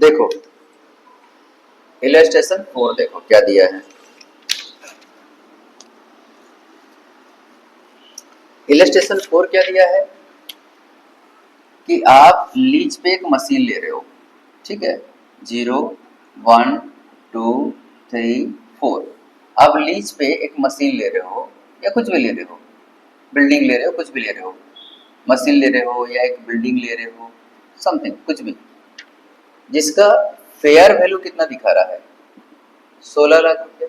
देखो इलस्ट्रेशन 4 देखो क्या दिया है। इलस्ट्रेशन 4 क्या दिया है कि आप लीज पे एक मशीन ले रहे हो, ठीक है, 0 1 2 3 4। आप लीज पे एक मशीन ले रहे हो या कुछ भी ले रहे हो, बिल्डिंग ले रहे हो, कुछ भी ले रहे हो, मशीन ले रहे हो या एक बिल्डिंग ले रहे हो, समथिंग कुछ भी, जिसका फेयर वैल्यू कितना दिखा रहा है, 16 लाख रुपए,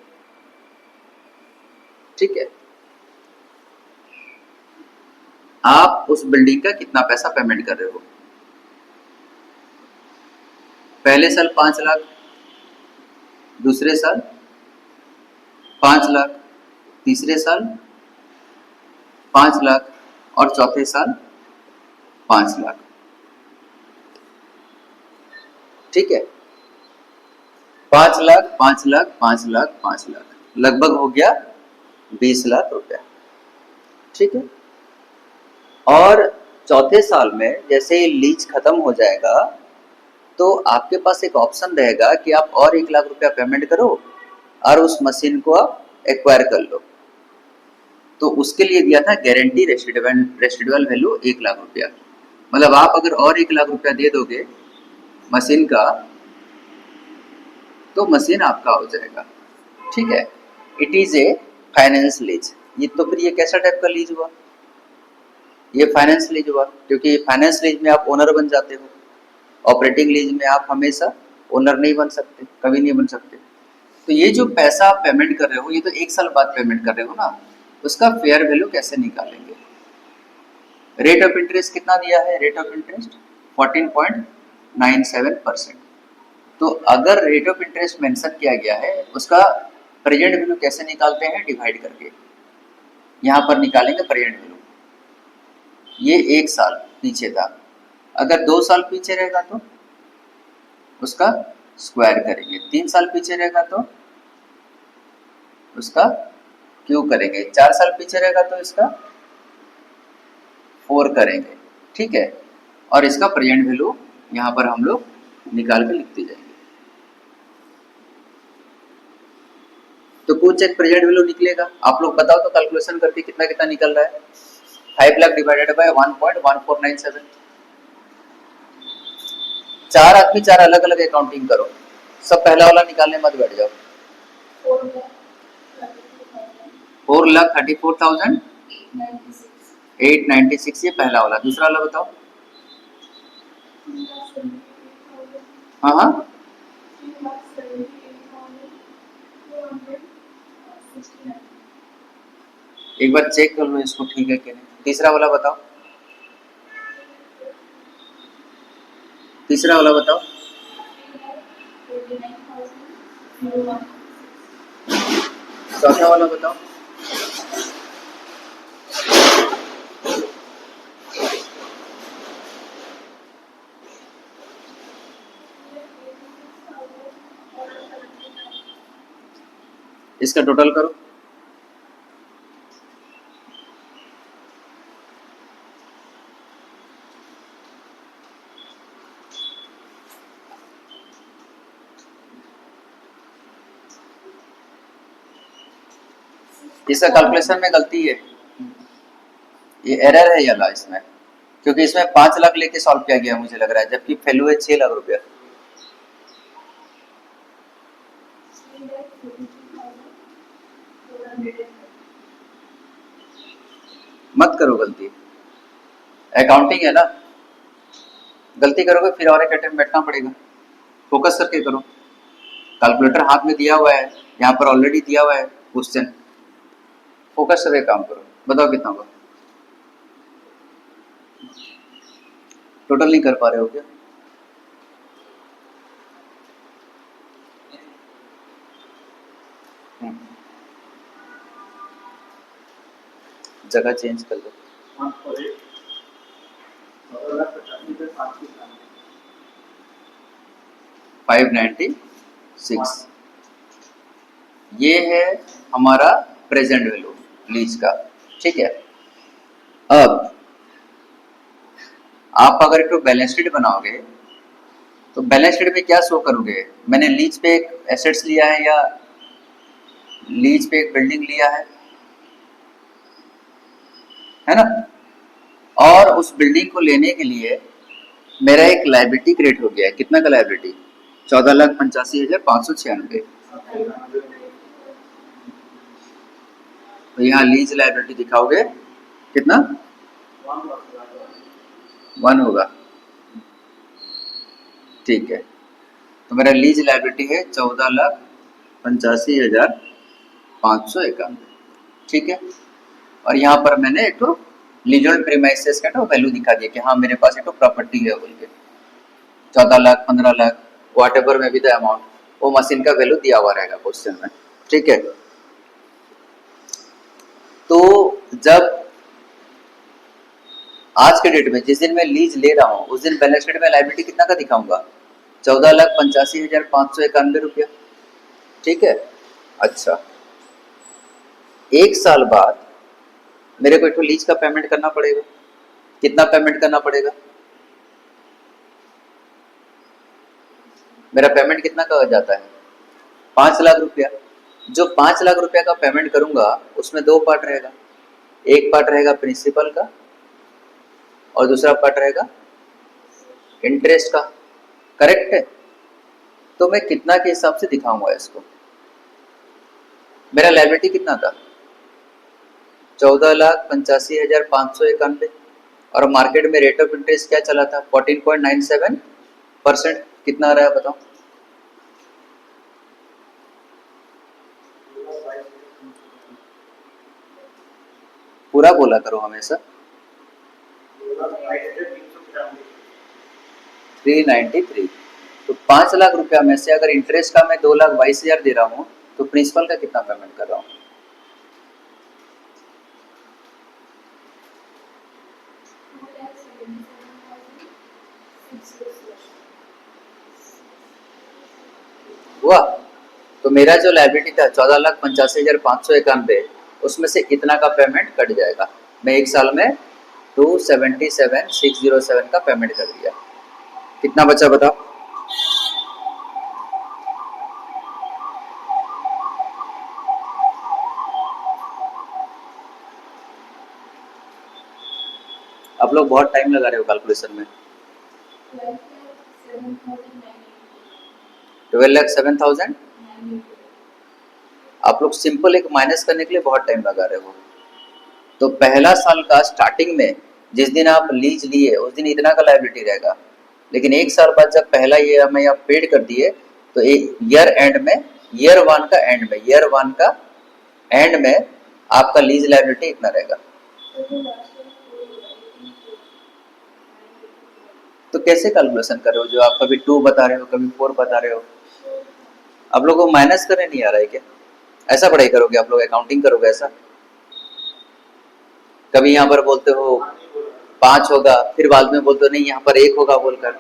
ठीक है। आप उस बिल्डिंग का कितना पैसा पेमेंट कर रहे हो? पहले साल 5 लाख, दूसरे साल 5 लाख, तीसरे साल 5 लाख और चौथे साल 5 लाख, ठीक है। 5 लाख 5 लाख 5 लाख 5 लाख, लगभग हो गया 20 लाख रुपया, ठीक है। और चौथे साल में जैसे ही लीज खत्म हो जाएगा तो आपके पास एक ऑप्शन रहेगा कि आप और 1 लाख रुपया पेमेंट करो और उस मशीन को आप एक्वायर कर लो। तो उसके लिए दिया था गारंटी रेसिडुअल वैल्यू 1 लाख रुपया। मतलब आप अगर और 1 लाख रुपया दे दोगे मशीन का तो मशीन आपका हो जाएगा, ठीक है। It is a finance lease. ये तो फिर ये कैसा टाइप का लीज हुआ? ये फाइनेंस लीज हुआ, क्योंकि फाइनेंस लीज में आप ओनर बन जाते हो। ऑपरेटिंग लीज में आप हमेशा ओनर नहीं बन सकते, कभी नहीं बन सकते। तो ये जो पैसा आप पेमेंट कर रहे हो, ये तो 1 साल बाद पेमेंट कर रहे हो ना, उसका फेयर वैल्यू कैसे निकालेंगे? रेट ऑफ इंटरेस्ट कितना दिया है? Rate of interest 14.97%। तो अगर रेट ऑफ इंटरेस्ट मेंशन किया गया है, उसका प्रेजेंट वैल्यू कैसे निकालते हैं? डिवाइड करके। यहाँ पर निकालेंगे प्रेजेंट वैल्यू। ये 1 साल पीछे था, अगर 2 साल पीछे रहेगा तो उसका स्क्वायर करेंगे, 3 साल पीछे रहेगा तो उसका क्यूब करेंगे, 4 साल पीछे रहेगा तो इसका 4 करेंगे, ठीक है। और इसका प्रेजेंट वैल्यू यहाँ पर हम लोग निकाल के लिखते जाएंगे। तो कुछ एक प्रेजेंट वैल्यू निकलेगा, आप लोग बताओ तो कैलकुलेशन करके कितना कितना निकल रहा है। 5 लाख डिवाइडेड बाय 1.1497। 4 आदमी 4 अलग अलग अकाउंटिंग करो, सब पहला वाला निकालने मत बैठ जाओ। 4,34,896 ये पहला वाला। दूसरा वाला बताओ। हाँ हाँ, एक बार चेक कर लो इसको, ठीक है कि नहीं। तीसरा वाला बताओ, तीसरा वाला बताओ। चौथा वाला बताओ। इसका टोटल करो। इसका कैलकुलेशन में गलती है, ये एरर है ये इसमें, क्योंकि इसमें 5 लाख लेके सॉल्व किया गया मुझे लग रहा है, जबकि वैल्यू है 6 लाख रुपया। मत करो गलती, अकाउंटिंग है ना, गलती करोगे फिर और एक अटेम्प्ट बैठना पड़ेगा। फोकस करके करो, कैलकुलेटर हाथ में दिया हुआ है, यहाँ पर ऑलरेडी दिया हुआ है क्वेश्चन, फोकस करके काम करो। बताओ कितना होगा? टोटल नहीं कर पा रहे हो क्या? जगह चेंज कर लो। 596 ये है हमारा प्रेजेंट वैल्यू लीज का, ठीक है। अब आप अगर एक बैलेंस शीट बनाओगे तो बैलेंस शीट में क्या शो करोगे? मैंने लीज पे एक एसेट्स लिया है या लीज पे एक बिल्डिंग लिया है ना? और उस बिल्डिंग को लेने के लिए मेरा एक लायबिलिटी क्रिएट हो गया है। कितना का लायबिलिटी? 14,85,596। तो यहाँ लीज लायबिलिटी दिखाओगे कितना? 1 होगा, ठीक है। तो मेरा लीज लायबिलिटी है 14,85,591, ठीक है। और यहाँ पर मैंने एक तो लीजल प्रीमाइसेस का तो वैल्यू दिखा दिया कि हाँ मेरे पास एक तो प्रॉपर्टी है बोल के 14 लाख 15 लाख वॉट एवर में भी द अमाउंट, वो मशीन का वैल्यू दिया हुआ रहेगा क्वेश्चन में, ठीक है। तो जब आज के डेट में जिस दिन मैं लीज ले रहा हूँ उस दिन बैलेंस शीट में लायबिलिटी कितना का दिखाऊंगा? 14,85,591 रुपया, ठीक है। अच्छा, एक साल बाद मेरे को एक तो लीज का पेमेंट करना पड़ेगा। कितना पेमेंट करना पड़ेगा? मेरा पेमेंट कितना का हो जाता है? 5 लाख रुपया। जो 5 लाख रुपया का पेमेंट करूंगा उसमें 2 पार्ट रहेगा। एक पार्ट रहेगा प्रिंसिपल का और दूसरा पार्ट रहेगा इंटरेस्ट का, करेक्ट है। तो मैं कितना के हिसाब से दिखाऊंगा इसको? मेरा लायबिलिटी कितना था? 14,85,591 और मार्केट में रेट ऑफ इंटरेस्ट क्या चला था? 14.97%। कितना आ रहा है बताओ? पूरा बोला करो हमेशा। 393। तो 5 लाख रुपया में से अगर इंटरेस्ट का मैं 2,22,000 दे रहा हूँ तो प्रिंसिपल का कितना पेमेंट कर रहा हूँ? हुआ? तो मेरा जो लायबिलिटी था 14,85,591 उसमें से इतना का पेमेंट कट जाएगा। मैं एक साल में 277,607 का पेमेंट कर दिया। कितना बचा बताओ? आप लोग बहुत टाइम लगा रहे हो कैलकुलेशन में। 12,07,000। आप लोग सिंपल एक माइनस करने के लिए बहुत टाइम लगा रहे हो। तो पहला साल का स्टार्टिंग में जिस दिन आप लीज लिए उस दिन इतना का लायबिलिटी रहेगा, लेकिन एक साल बाद जब पहला ईयर में आप पेड कर दिए तो एक ईयर एंड में, ईयर वन का एंड में आपका लीज लायबिलिटी इतना रहेगा। तो कैसे कैलकुलेशन कर रहे हो? जो आप कभी 2 बता रहे हो कभी 4 बता रहे हो, आप लोगों को माइनस करने नहीं आ रहा है क्या? ऐसा पढ़ाई करोगे आप लोग? अकाउंटिंग करोगे ऐसा? कभी यहाँ पर बोलते हो 5 होगा फिर बाद में बोलते हो नहीं यहाँ पर 1 होगा बोलकर,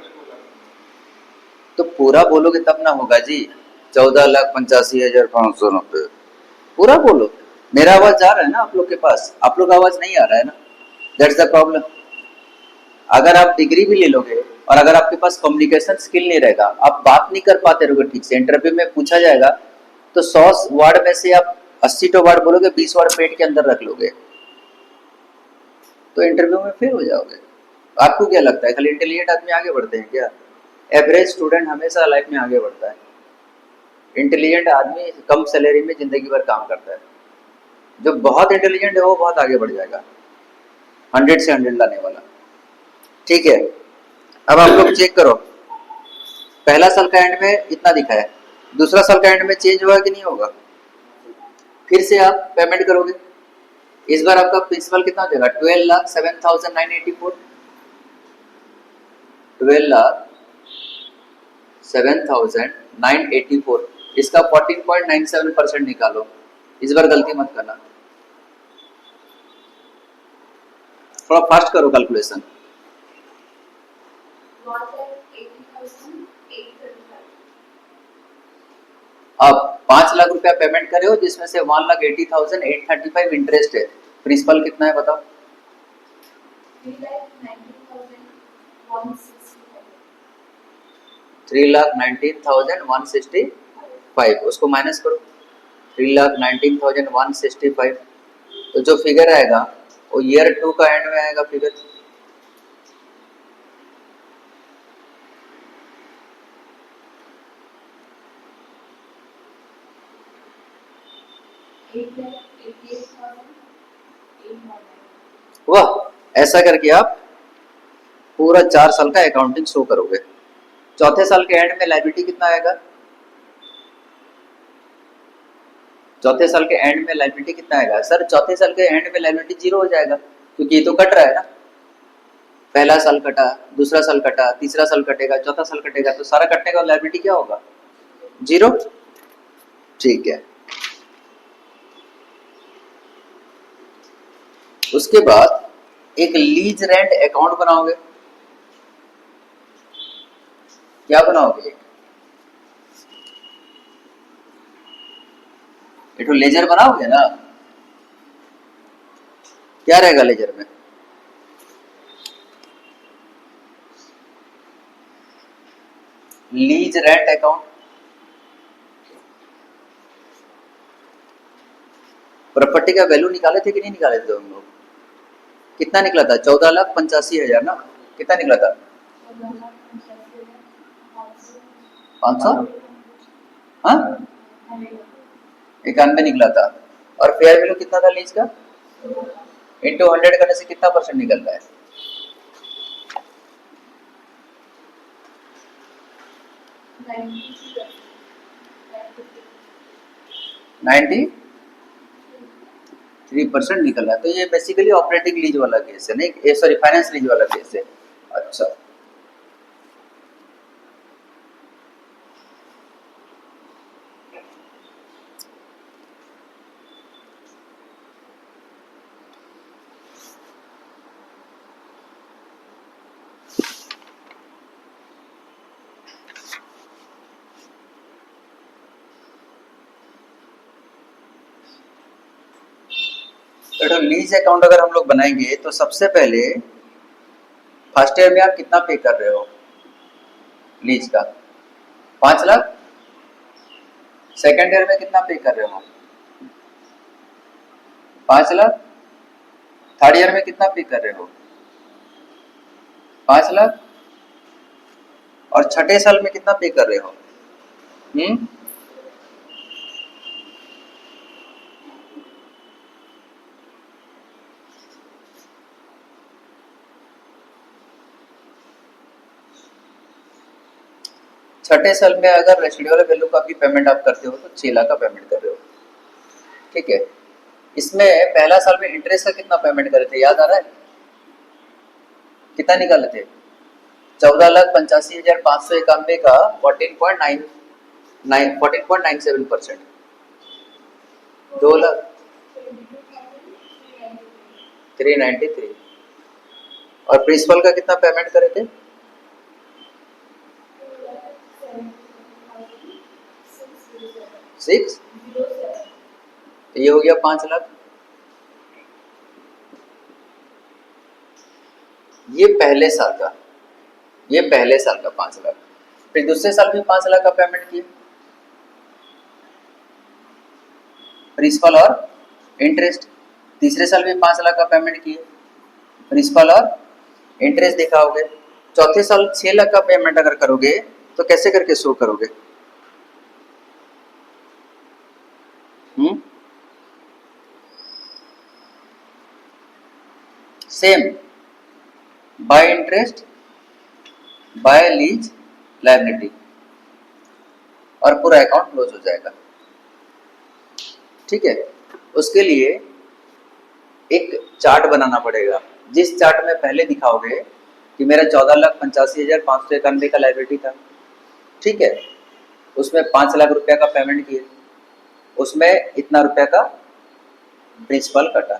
तो पूरा बोलोगे तब ना होगा जी। 14,85,590 पूरा बोलो। मेरा आवाज जा रहा है ना आप लोग के पास? आप लोग आवाज नहीं आ रहा है ना, दैट्स द प्रॉब्लम। अगर आप डिग्री भी ले लोगे और अगर आपके पास कम्युनिकेशन स्किल नहीं रहेगा, आप बात नहीं कर पाते रहोगे ठीक से, इंटरव्यू में पूछा जाएगा तो 100 वर्ड में से आप 80 तो वर्ड बोलोगे, 20 वर्ड पेट के अंदर रख लोगे तो इंटरव्यू में फेल हो जाओगे। आपको क्या लगता है खाली इंटेलिजेंट आदमी आगे बढ़ते हैं क्या? एवरेज स्टूडेंट हमेशा लाइफ में आगे बढ़ता है। इंटेलिजेंट आदमी कम सैलरी में जिंदगी भर काम करता है। जो बहुत इंटेलिजेंट है वो बहुत आगे बढ़ जाएगा, 100 से 100 लाने वाला, ठीक है। अब आप लोग चेक करो, पहला साल का एंड में इतना दिखा है, दूसरा साल का एंड में चेंज होगा कि नहीं होगा? फिर से आप पेमेंट करोगे, इस बार आपका प्रिंसिपल कितना हो जाएगा? 12,07,984। 12,07,984 इसका 14.97% निकालो। इस बार गलती मत करना, थोड़ा फास्ट करो कैलकुलेशन। अब 5 लाख रुपया पेमेंट करे हो जिसमें से 1,80,835 इंटरेस्ट है, प्रिंसिपल कितना है बताओ? 3,90,165। 3,19,165, उसको माइनस करो, 3,19,165, तो जो फिगर आएगा वो ईयर 2 का एंड में आएगा फिगर। वाह, ऐसा करके आप पूरा 4 साल का अकाउंटिंग शो करोगे। चौथे साल के एंड में लायबिलिटी कितना आएगा? चौथे साल के एंड में लायबिलिटी कितना आएगा? सर चौथे साल के एंड में लायबिलिटी 0 हो जाएगा, क्योंकि ये तो कट रहा है ना। पहला साल कटा, दूसरा साल कटा, तीसरा साल कटेगा, चौथा साल कटेगा, तो सारा कटने का लायबिलिटी क्या होगा? 0। ठीक है। उसके बाद एक लीज रेंट अकाउंट बनाओगे। क्या बनाओगे? एक तो लेजर बनाओगे ना। क्या रहेगा लेजर में? Lease rent account. प्रॉपर्टी का वैल्यू निकाले थे कि नहीं निकाले थे हम लोग? कितना निकला था? 14,85,000 ना। कितना निकला था? 500, हाँ 91 निकला था। और फेयर वैल्यू कितना था लीज का? इंटू 100 करने से कितना परसेंट निकलता है? 93% निकल रहा है। तो ये बेसिकली ऑपरेटिंग लीज वाला केस है, नहीं सॉरी फाइनेंस लीज वाला केस है। अच्छा, तो लीज अकाउंट अगर हम लोग बनाएंगे तो सबसे पहले फर्स्ट ईयर में आप कितना पे कर रहे हो लीज का? 5 लाख। सेकेंड ईयर में कितना पे कर रहे हो? 5 लाख। थर्ड ईयर में कितना पे कर रहे हो? 5 लाख। और छठे साल में कितना पे कर रहे हो? छठे साल में अगर रेसिडुअल वैल्यू का भी पेमेंट आप करते हो तो 6 लाख का पेमेंट कर रहे हो। ठीक है। इसमें पहला साल में इंटरेस्ट का कितना पेमेंट करे थे, याद आ रहा है? कितना निकाले थे? 14,85,591 का 14.97%। 2,393। और प्रिंसिपल का कितना पेमेंट करे थे? 6। तो ये हो गया 5 लाख। ये पहले साल का, ये पहले साल का 5 लाख। फिर दूसरे साल भी 5 लाख का पेमेंट किया, प्रिंसिपल और इंटरेस्ट। तीसरे साल भी 5 लाख का पेमेंट किए, प्रिंसिपल और इंटरेस्ट दिखाओगे। चौथे साल 6 लाख का पेमेंट अगर करोगे तो कैसे करके शो करोगे? Same, bye interest by lease liability, और पूरा अकाउंट क्लोज हो जाएगा। ठीक है। उसके लिए एक चार्ट बनाना पड़ेगा, जिस चार्ट में पहले दिखाओगे कि मेरा 14,85,591 का लायबिलिटी था। ठीक है। उसमें 5 लाख रुपया का पेमेंट किए, उसमें इतना रुपया का प्रिंसिपल कटा।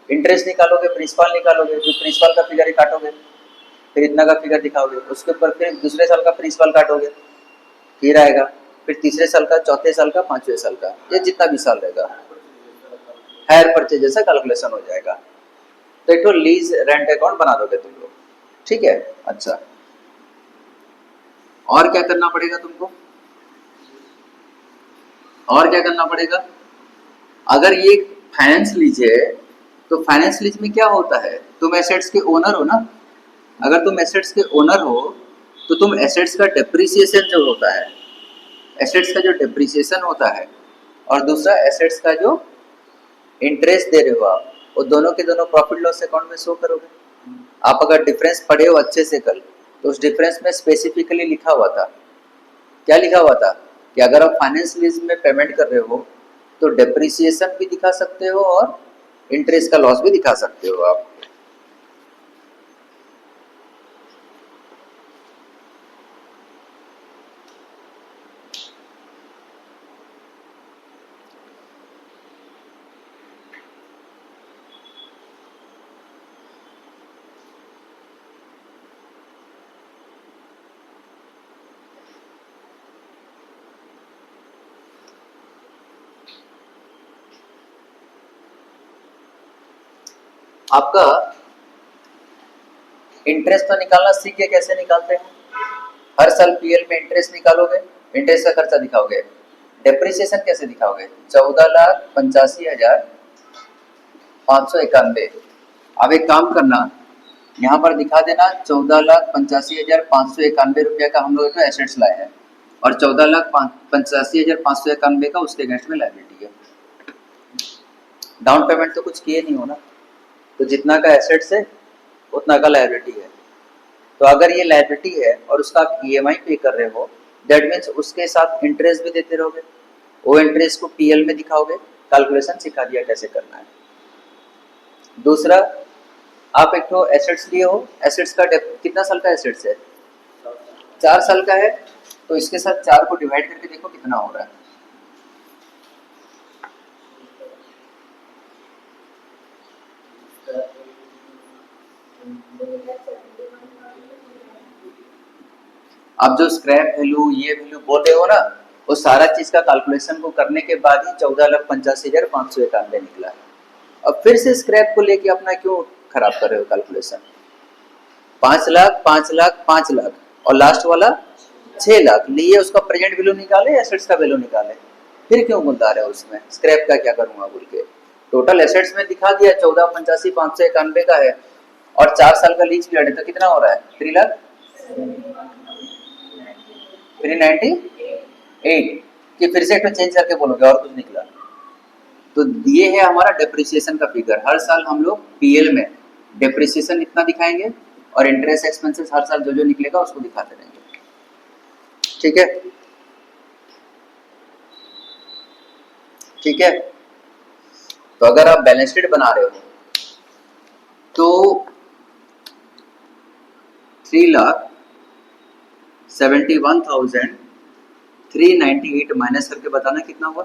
इंटरेस्ट निकालोगे, प्रिंसिपल निकालोगे, जो प्रिंसिपल का फिगर काटोगे, फिर इतना का फिगर दिखाओगे, उसके ऊपर फिर दूसरे साल का प्रिंसिपल काटोगे, फिर आएगा, फिर तीसरे साल का, चौथे साल का, पांचवें साल का, ये जितना भी साल रहेगा हायर परचेज जैसा कैलकुलेशन हो जाएगा। तो एक तो लीज रेंट अकाउंट बना दोगे तुम लोग। ठीक है। अच्छा, और क्या करना पड़ेगा तुमको, और क्या करना पड़ेगा? अगर ये फाइनेंस लीज है तो फाइनेंस लीज में क्या होता है, तुम एसेट्स के ओनर हो ना। अगर तुम एसेट्स के ओनर हो तो तुम एसेट्स का डेप्रिसिएशन जो होता है, एसेट्स का जो डेप्रिसिएशन होता है और दूसरा एसेट्स का जो इंटरेस्ट दे रहे हो आप, वो दोनों के दोनों प्रॉफिट लॉस अकाउंट में शो करोगे। आप अगर डिफरेंस पढ़े हो अच्छे से कल, तो उस डिफरेंस में स्पेसिफिकली लिखा हुआ था, क्या लिखा हुआ था कि अगर आप फाइनेंस लीज में पेमेंट कर रहे हो तो डेप्रिसिएशन भी दिखा सकते हो और इंटरेस्ट का लॉस भी दिखा सकते हो आप। आपका इंटरेस्ट तो निकालना सीख गए, कैसे निकालते हैं? हर साल पीएल में इंटरेस्ट निकालोगे, इंटरेस्ट का खर्चा दिखाओगे। डेप्रिसिएशन कैसे दिखाओगे? 14,85,591। अब एक काम करना, यहाँ पर दिखा देना 14,85,591 रुपया का हम लोग तो एसेट्स लाए हैं और 14,85,591 का उसके अगेंस्ट में लायबिलिटी है। डाउन पेमेंट तो कुछ किए नहीं हो ना, तो जितना का एसेट्स है उतना का लायबिलिटी है। तो अगर ये लायबिलिटी है और उसका आप ईएमआई पे कर रहे हो, दैट मीन्स उसके साथ इंटरेस्ट भी देते रहोगे, वो इंटरेस्ट को पीएल में दिखाओगे। कैलकुलेशन सिखा दिया कैसे करना है। दूसरा, आप एक तो एसेट्स लिए हो, एसेट्स का कितना साल का एसेट्स है? 4 साल का है, तो इसके साथ 4 को डिवाइड करके देखो कितना हो रहा है। आप जो स्क्रैप वैल्यू ये वैल्यू बोल रहे हो ना, वो सारा चीज का कैलकुलेशन को करने के बाद ही 14,85,591 निकला है। अब फिर से स्क्रैप को लेके अपना क्यों खराब कर रहे हो कैलकुलेशन? 5 लाख 5 लाख 5 लाख और लास्ट वाला 6 लाख लिए, उसका प्रेजेंट वैल्यू निकाले, एसेट्स का वैल्यू निकाले, फिर क्यों गुलता रहे हो उसमें? स्क्रैप का क्या करूंगा बोल के। टोटल एसेट्स में दिखा दिया 14,85,591 का है और 4 साल का लीज पीरियड है, तो कितना हो रहा है? 3,98 कि फिर से एक चेंज करके बोलोगे और कुछ निकला? तो ये है हमारा डेप्रिसिएशन का फिगर। हर साल हम लोग पीएल में डेप्रिसिएशन इतना दिखाएंगे और इंटरेस्ट एक्सपेंसेस हर साल जो जो निकलेगा उसको दिखाते रहेंगे। ठीक है, ठीक है। तो अगर आप बैलेंस शीट बना रहे हो तो 3,71,398 माइनस करके बताना कितना हुआ।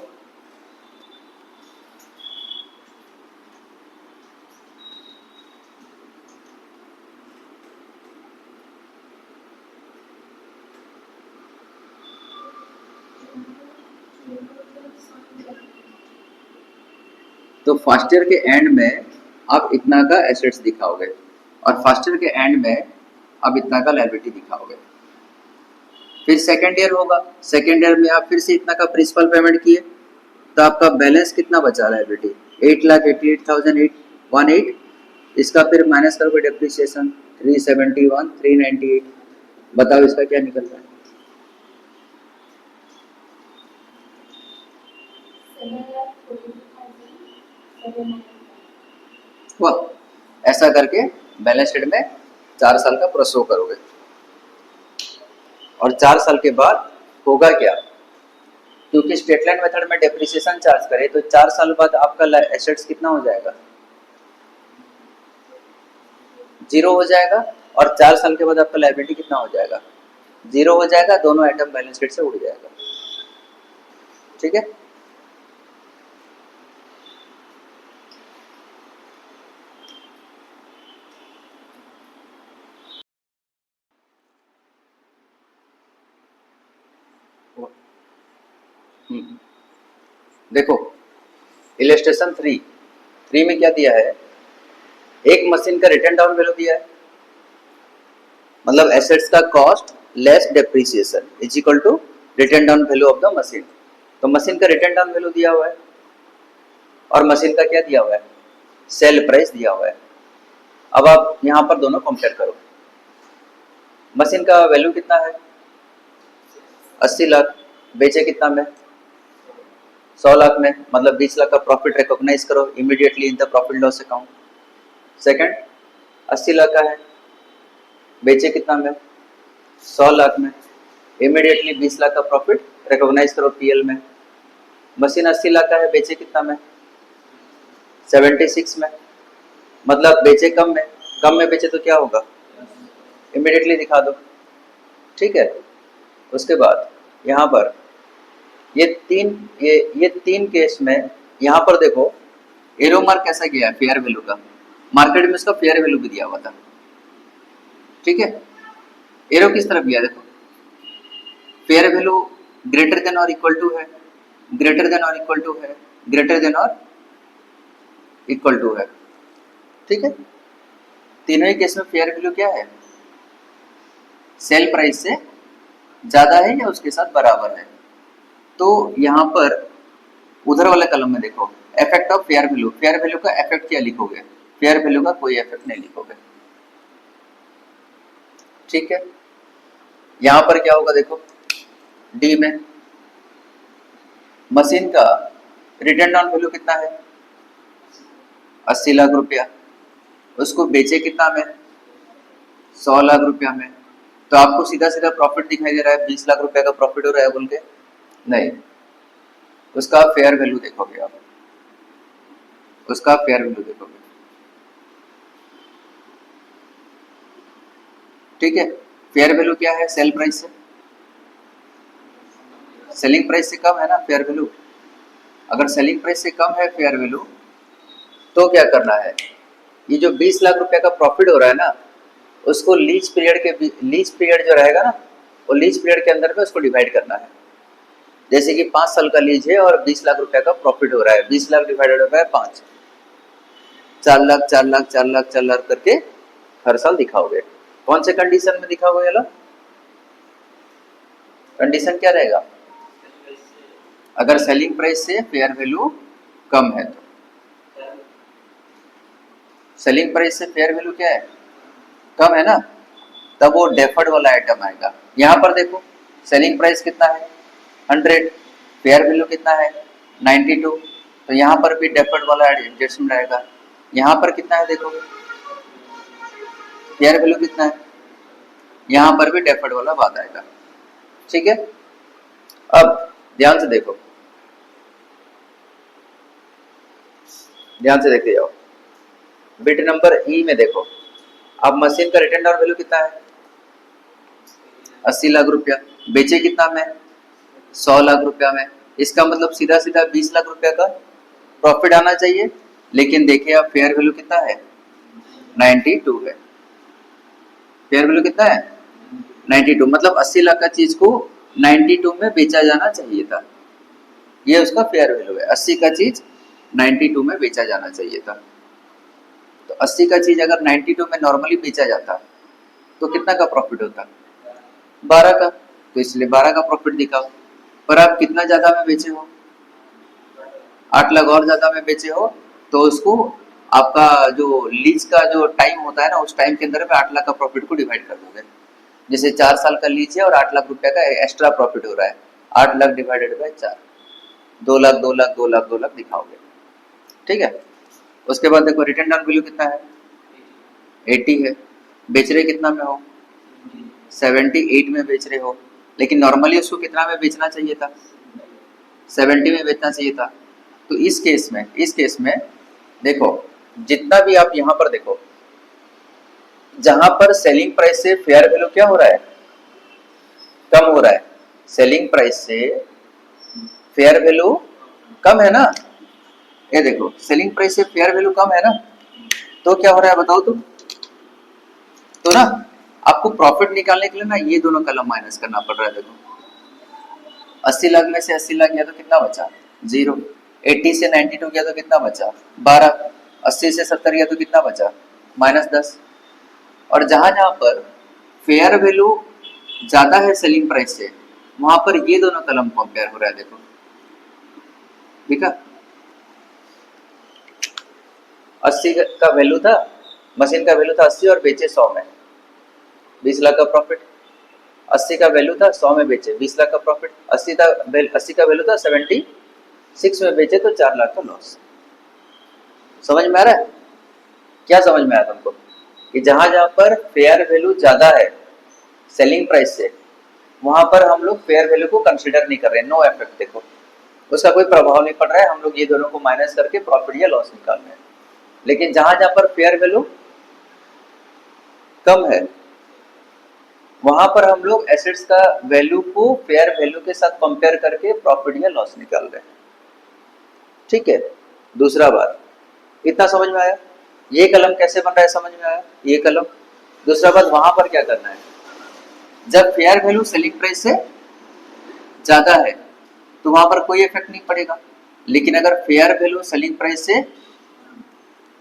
तो फर्स्ट ईयर के एंड में आप इतना का एसेट्स दिखाओगे और फर्स्ट ईयर के एंड में आप इतना का लायबिलिटी दिखाओगे। फिर सेकेंड ईयर होगा, सेकेंड ईयर में आप फिर से इतना का प्रिंसिपल पेमेंट किए, तो आपका बैलेंस कितना बचा लायबिलिटी? 8,88,818। इसका फिर माइनस करोगे डेप्रिसिएशन 371,398। बताओ इसका क्या निकल रहा है? वाह, ऐसा करके बैलेंस शीट में 4 साल का पूरा शो करोगे और 4 साल के बाद होगा क्या? क्योंकि स्ट्रेट लाइन मेथड में डेप्रिसिएशन चार्ज करे तो 4 साल बाद आपका एसेट्स कितना हो जाएगा? 0 हो जाएगा और 4 साल के बाद आपका लायबिलिटी कितना हो जाएगा? 0 हो जाएगा। दोनों आइटम बैलेंस शीट से उड़ जाएगा। ठीक है, देखो इलस्ट्रेशन 3 में क्या दिया है? एक मशीन का रिटर्न डाउन वैल्यू दिया है, मतलब एसेट्स का cost less depreciation is equal to return down value of the machine. तो मशीन का रिटर्न डाउन वैल्यू दिया हुआ है और मशीन का क्या दिया हुआ है, सेल प्राइस दिया हुआ है। अब आप यहां पर दोनों कंपेयर करो। मशीन का वैल्यू कितना है, 80 लाख, बेचे कितना में, 100 लाख में, मतलब 20 लाख का प्रॉफिट रिकॉग्नाइज करो immediately in the profit loss account. Second, 80 lakh का है, बेचे कितना में, 100 लाख में, इमीडिएटली 20 लाख का प्रॉफिट रिकॉग्नाइज करो पीएल में। मशीन 80 लाख का है, बेचे कितना में, 76 में, मतलब बेचे कम में, कम में बेचे तो क्या होगा, इमीडिएटली दिखा दो। ठीक है, उसके बाद यहाँ पर ये तीन केस में यहाँ पर देखो एरो मार्क कैसा गया है, फेयर वैल्यू का। मार्केट में इसका फेयर वैल्यू भी दिया हुआ था। ठीक है, एरो किस तरफ गया देखो, फेयर वैल्यू ग्रेटर देन और इक्वल टू है, ग्रेटर देन और इक्वल टू है, ग्रेटर देन और इक्वल टू है। ठीक है, तीनों ही केस में फेयर वैल्यू क्या है, सेल प्राइस से ज्यादा है या उसके साथ बराबर है। तो यहाँ पर उधर वाले कलम में देखो effect of fair value, fair value का इफेक्ट क्या लिखोगे, फेयर वैल्यू का कोई इफेक्ट नहीं लिखोगे। ठीक है, यहाँ पर क्या होगा देखो, डी में मशीन का रिटर्न डाउन वैल्यू कितना है, 80 लाख रुपया, उसको बेचे कितना में, 100 लाख रुपया में। तो आपको सीधा सीधा प्रॉफिट दिखाई दे रहा है, 20 लाख रुपया का प्रॉफिट हो रहा है बोल के, नहीं, उसका फेयर वैल्यू देखोगे आप, उसका फेयर वैल्यू देखोगे। ठीक है, फेयर वैल्यू क्या है, सेल प्राइस से, सेलिंग प्राइस से कम है ना फेयर वैल्यू। अगर सेलिंग प्राइस से कम है फेयर वैल्यू तो क्या करना है, ये जो 20 लाख रुपया का प्रॉफिट हो रहा है ना, उसको लीज पीरियड जो रहेगा ना, वो लीज पीरियड के अंदर में उसको डिवाइड करना है। जैसे कि 5 साल का लीज है और 20 लाख रुपया का प्रॉफिट हो रहा है, 20 लाख डिवाइडेड हो रहा है 5, 4 लाख 4 लाख 4 लाख 4 लाख करके हर साल दिखाओगे। कौन से कंडीशन में दिखाओगे, ये कंडीशन क्या रहेगा, अगर सेलिंग प्राइस से फेयर वैल्यू कम है तो, सेलिंग प्राइस से फेयर वैल्यू क्या है, कम है ना, तब वो डेफर्ड वाला आइटम आएगा। यहाँ पर देखो सेलिंग प्राइस कितना है, 100, फेयर वैल्यू कितना है, 92, तो यहाँ पर भी डेफर्ड वाला एडजस्टमेंट रहेगा। यहाँ पर कितना है देखो, फेयर वैल्यू कितना है, यहाँ पर भी डेफर्ड वाला बात आएगा। ठीक है, अब ध्यान से देखो, ध्यान से देखते जाओ, बिट नंबर ई में देखो, अब मशीन का रिटर्न डाउन वैल्यू कितना है, 80 लाख रुपया, बेचे कितना में, 100 लाख रुपया में। इसका मतलब सीधा सीधा 20 लाख रुपया का प्रॉफिट आना चाहिए, लेकिन देखिए अब फेयर वैल्यू कितना है, 92 है। फेयर वैल्यू कितना है, 92, मतलब 80 लाख का चीज को 92 में बेचा जाना चाहिए था, ये उसका फेयर वैल्यू है। 80 का चीज 92 में बेचा जाना चाहिए था। तो 80 का चीज अगर 92 में नॉर्मली बेचा जाता तो कितना का प्रॉफिट होता, 12 का, तो इसलिए 12 का प्रॉफिट दिखाओ। पर आप कितना ज्यादा में बेचे हो, 8 लाख और ज्यादा में बेचे हो, तो उसको आपका जो लीज का जो टाइम होता है ना, उस टाइम के अंदर में 8 लाख का प्रॉफिट को डिवाइड कर दोगे। जैसे 4 साल का लीज है और 8 लाख रुपया का एक्स्ट्रा प्रॉफिट हो रहा है, 8 लाख डिवाइडेड बाय 4, 2 लाख 2 लाख 2 लाख 2 लाख दिखाओगे। ठीक है, उसके बाद देखो रिटर्न डाउन वैल्यू कितना है, 80 है, बेच रहे कितना में हो, 78 में बेच रहे हो, लेकिन नॉर्मली उसको कितना में बेचना चाहिए था, 70 में बेचना चाहिए था। तो इस केस में देखो, जितना भी आप यहाँ पर देखो, जहां पर सेलिंग प्राइस से फेयर वैल्यू क्या हो रहा है, कम हो रहा है, सेलिंग प्राइस से फेयर वैल्यू कम है ना, ये देखो सेलिंग प्राइस से फेयर वैल्यू कम है ना, तो क्या हो रहा है बताओ तुम, तो ना आपको प्रॉफिट निकालने के लिए ना ये दोनों कलम माइनस करना पड़ रहा है। देखो 80 लाख में से 80 लाख गया तो कितना बचा, 0, 80 से 92 गया तो कितना बचा, 12, 80 से 70 गया तो कितना बचा, -10। और जहां जहां पर फेयर वैल्यू ज्यादा है सेलिंग प्राइस से, वहां पर ये दोनों कलम कंपेयर हो रहा है, देखो ठीक है। 80 का वैल्यू था, मशीन का वैल्यू था 80 और बेचे 100 में, 20 लाख का प्रॉफिट। 80 का वैल्यू था 100 में बेचे 20 लाख का प्रॉफिट। 80 का वैल्यू था 76 में बेचे तो 4 लाख का लॉस। समझ में आ रहा है? क्या समझ में आया तुमको कि जहां जहां पर फेयर वैल्यू ज्यादा है सेलिंग प्राइस से, वहां पर हम लोग फेयर वैल्यू को कंसीडर नहीं कर रहे, नो इफेक्ट, देखो उसका कोई प्रभाव नहीं पड़ रहा है, हम लोग ये दोनों को माइनस करके प्रॉफिट या लॉस निकाल रहे हैं। लेकिन जहां जहां पर फेयर वैल्यू कम है, वहां पर हम लोग एसेट्स का वैल्यू को फेयर वैल्यू के साथ कंपेयर करके प्रॉफिट या लॉस निकाल रहे हैं, ठीक है। दूसरा बात, इतना समझ में आया? ये कलम कैसे बन रहा है समझ में आया? ये कलम। दूसरा बात, वहां पर क्या करना है, जब फेयर वैल्यू सेलिंग प्राइस से ज्यादा है तो वहां पर कोई इफेक्ट नहीं पड़ेगा, लेकिन अगर फेयर वैल्यू सेलिंग प्राइस से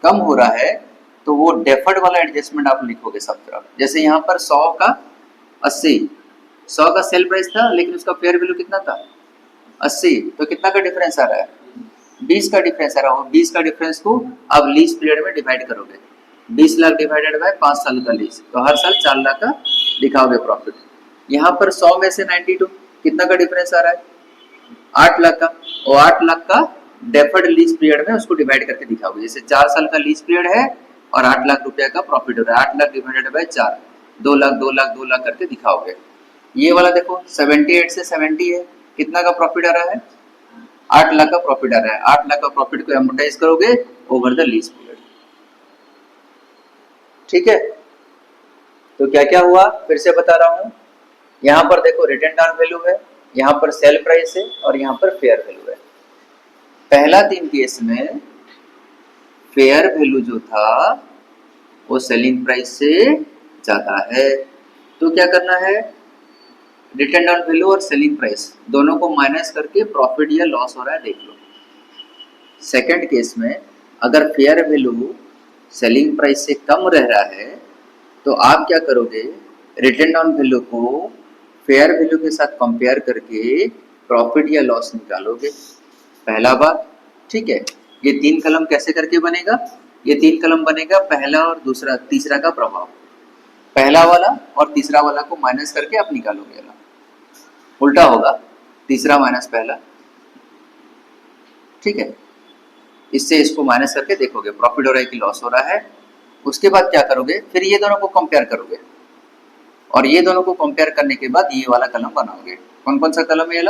कम हो रहा है तो वो डेफर्ड वाला एडजस्टमेंट आप लिखोगे सब तरफ। जैसे यहाँ पर 100 का 80, 100 का सेल प्राइस था लेकिन उसका फेयर वैल्यू कितना था 80, तो कितना का डिफरेंस आ रहा है 20 का डिफरेंस आ रहा है। 20 का डिफरेंस को आप लीज पीरियड में डिवाइड करोगे, 20 लाख डिवाइडेड बाय 5 साल का लीज, तो हर साल 4 लाख का दिखाओगे प्रॉफिट। यहाँ पर 100 में से 92 कितना का डिफरेंस आ रहा है 8 लाख का, और 8 लाख का डेफर्ड लीज पीरियड में उसको डिवाइड करके दिखाओगे। जैसे 4 साल का लीज पीरियड है और 8 लाख रुपया का प्रॉफिट हो रहा है, 8 लाख डिवाइडेड बाय 4, 2 लाख 2 लाख 2 लाख करके दिखाओगे। ये वाला देखो 78 से 70 है, कितना का प्रॉफिट आ रहा है 8 लाख का प्रॉफिट आ रहा है। 8 लाख का प्रॉफिट को एमोर्टाइज करोगे ओवर द लीज पीरियड, ठीक है। तो क्या क्या हुआ फिर से बता रहा हूं, यहाँ पर देखो रिटर्न डाउन वैल्यू है, यहाँ पर सेल प्राइस है और यहाँ पर फेयर वैल्यू है। पहला 3 केस में फेयर वैल्यू जो था वो सेलिंग प्राइस से ज्यादा है, तो क्या करना है रिटर्न डाउन वैल्यू और सेलिंग प्राइस दोनों को माइनस करके प्रॉफिट या लॉस हो रहा है देख लो। सेकंड केस में अगर फेयर वैल्यू सेलिंग प्राइस से कम रह रहा है तो आप क्या करोगे रिटर्न डाउन वैल्यू को फेयर वैल्यू के साथ कंपेयर करके प्रॉफिट या लॉस निकालोगे, पहला बात, ठीक है। ये 3 कलम कैसे करके बनेगा, ये 3 कलम बनेगा पहला और दूसरा तीसरा का प्रभाव, पहला वाला और तीसरा वाला को माइनस करके आप निकालोगे, उल्टा होगा तीसरा माइनस पहला, ठीक है। इससे इसको माइनस करके देखोगे प्रॉफिट हो रहा है कि लॉस हो रहा है। उसके बाद क्या करोगे फिर ये दोनों को कंपेयर करोगे, और ये दोनों को कंपेयर करने के बाद ये वाला कलम बनाओगे। कौन कौन सा कलम है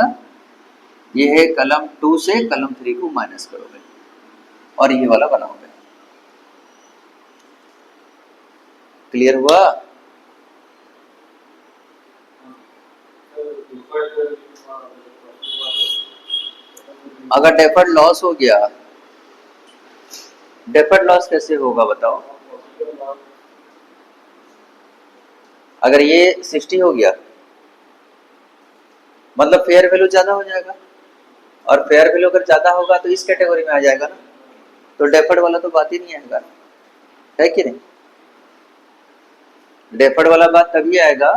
ये है कलम 2 से कलम 3 को माइनस करोगे और ये वाला बनाओगे। क्लियर हुआ? अगर डेफर्ड लॉस हो गया, डेफर्ड लॉस कैसे होगा बताओ? अगर ये 60 हो गया मतलब फेयर वैल्यू ज्यादा हो जाएगा, और फेयर वैल्यू अगर ज्यादा होगा तो इस कैटेगरी में आ जाएगा ना, तो डेफर्ड वाला तो बात ही नहीं आएगा, है कि नहीं? डेफर्ड वाला बात तभी आएगा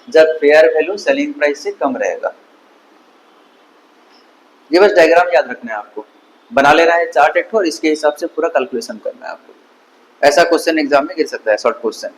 जब फेयर वैल्यू सेलिंग प्राइस से कम रहेगा। ये बस डायग्राम याद रखना है आपको, बना लेना है चार्ट एक और इसके हिसाब से पूरा कैलकुलेशन करना है आपको। ऐसा क्वेश्चन एग्जाम में गिर सकता है, शॉर्ट क्वेश्चन।